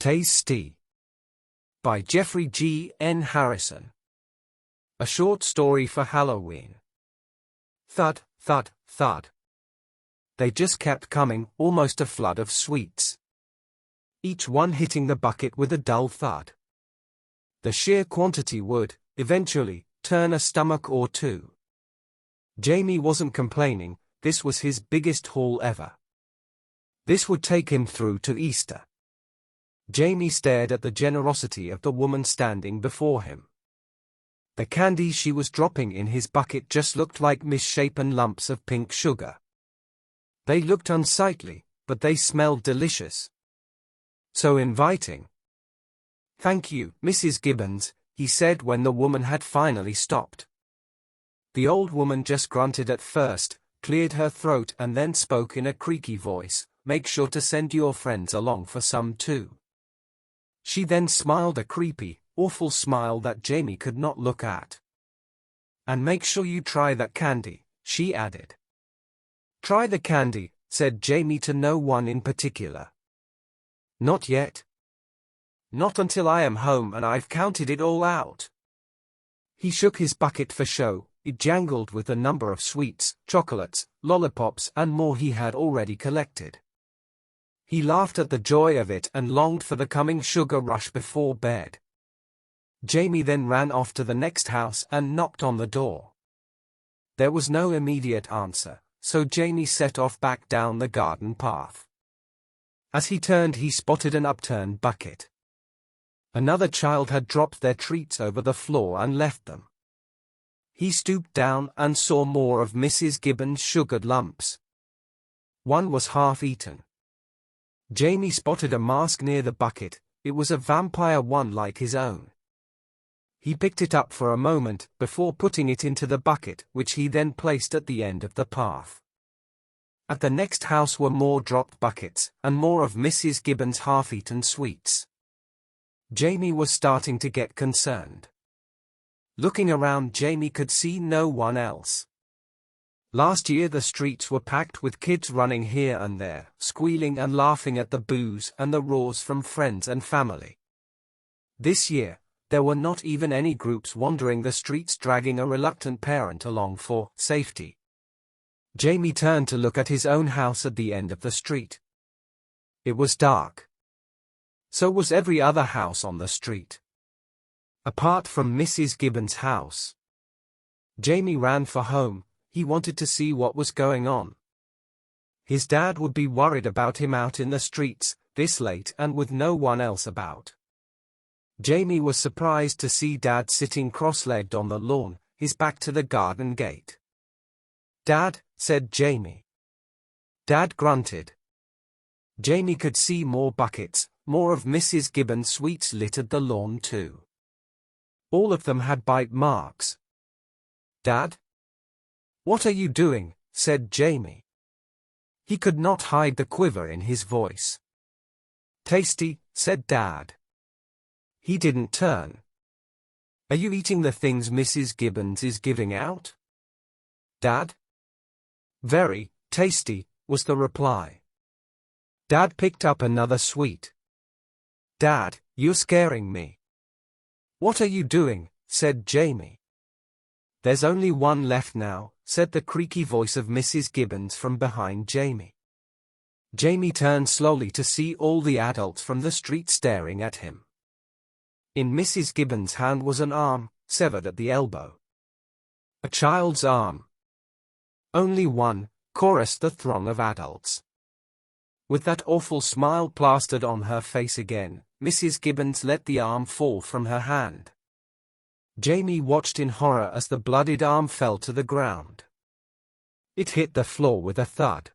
Tasty by Geoffrey G. N. Harrison. A short story for Halloween. Thud, thud, thud. They just kept coming, almost a flood of sweets. Each one hitting the bucket with a dull thud. The sheer quantity would, eventually, turn a stomach or two. Jamie wasn't complaining, this was his biggest haul ever. This would take him through to Easter. Jamie stared at the generosity of the woman standing before him. The candy she was dropping in his bucket just looked like misshapen lumps of pink sugar. They looked unsightly, but they smelled delicious. So inviting. "Thank you, Mrs. Gibbons," he said when the woman had finally stopped. The old woman just grunted at first, cleared her throat and then spoke in a creaky voice, "Make sure to send your friends along for some too." She then smiled a creepy, awful smile that Jamie could not look at. "And make sure you try that candy," she added. "Try the candy," said Jamie to no one in particular. "Not yet. Not until I am home and I've counted it all out." He shook his bucket for show. It jangled with a number of sweets, chocolates, lollipops and more he had already collected. He laughed at the joy of it and longed for the coming sugar rush before bed. Jamie then ran off to the next house and knocked on the door. There was no immediate answer, so Jamie set off back down the garden path. As he turned, he spotted an upturned bucket. Another child had dropped their treats over the floor and left them. He stooped down and saw more of Mrs. Gibbons' sugared lumps. One was half-eaten. Jamie spotted a mask near the bucket. It was a vampire one like his own. He picked it up for a moment, before putting it into the bucket, which he then placed at the end of the path. At the next house were more dropped buckets, and more of Mrs. Gibbons' half-eaten sweets. Jamie was starting to get concerned. Looking around, Jamie could see no one else. Last year the streets were packed with kids running here and there, squealing and laughing at the boos and the roars from friends and family. This year, there were not even any groups wandering the streets dragging a reluctant parent along for safety. Jamie turned to look at his own house at the end of the street. It was dark. So was every other house on the street. Apart from Mrs. Gibbons' house. Jamie ran for home. He wanted to see what was going on. His dad would be worried about him out in the streets, this late and with no one else about. Jamie was surprised to see Dad sitting cross-legged on the lawn, his back to the garden gate. "Dad," said Jamie. Dad grunted. Jamie could see more buckets, more of Mrs. Gibbons' sweets littered the lawn too. All of them had bite marks. "Dad? What are you doing?" said Jamie. He could not hide the quiver in his voice. "Tasty," said Dad. He didn't turn. "Are you eating the things Mrs. Gibbons is giving out?" "Dad?" "Very tasty," was the reply. Dad picked up another sweet. "Dad, you're scaring me." "What are you doing?" said Jamie. "There's only one left now," said the creaky voice of Mrs. Gibbons from behind Jamie. Jamie turned slowly to see all the adults from the street staring at him. In Mrs. Gibbons' hand was an arm, severed at the elbow. A child's arm. "Only one," chorused the throng of adults. With that awful smile plastered on her face again, Mrs. Gibbons let the arm fall from her hand. Jamie watched in horror as the bloodied arm fell to the ground. It hit the floor with a thud.